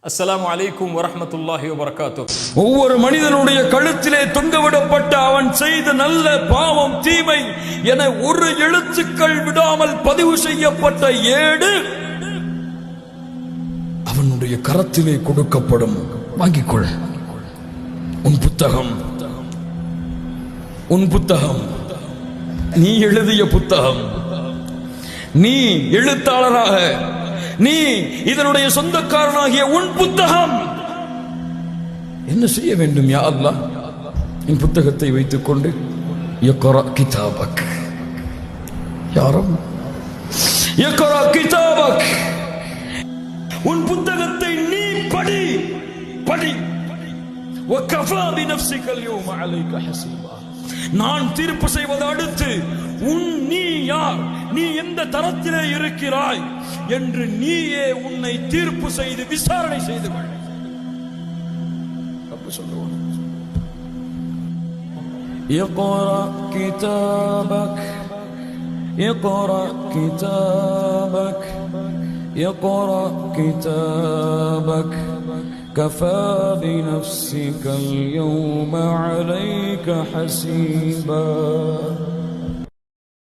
அஸ்ஸலாமு அலைக்கும் வரஹ்மத்துல்லாஹி வபரகாத்துஹ். ஒவ்வொரு மனிதனுடைய கழுத்திலே தொங்கவிடப்பட்ட அவன் செய்த நல்ல பாவம் தீமை என ஒரு எழுத்துக்கள் விடாமல் பதிவு செய்யப்பட்ட ஏடு அவனுடைய கரத்திலே கொடுக்கப்படும். வாங்கிக்கொள். உன் புத்தகம், உன் புத்தகம், நீ எழுதிய புத்தகம், நீ எழுத்தாளராக, நீ இதனுடைய சொந்தக்காரனாகிய உன் புத்தகம். என்ன செய்ய வேண்டும்? யா அல்லாஹ், என் புத்தகத்தை வைத்துக் கொண்டு இக்ரா கிதாபக், யா ரப், இக்ரா கிதாபக், உன் புத்தகத்தை நீ படி, படி. வகஃபா பினஃப்ஸிக அல்யௌம அலைக ஹஸீபா. நான் தீர்ப்பு செய்வது அடுத்து நீ யார், நீ எந்த தரத்திலே இருக்கிறாய் என்று நீயே உன்னை தீர்ப்பு செய்து விசாரணை செய்து கொள். சொல்லுவோம், இக்ரா கிதாபக், இக்ரா கிதாபக், இக்ரா கிதாபக், كفى بنفسك اليوم عليك حسيبا.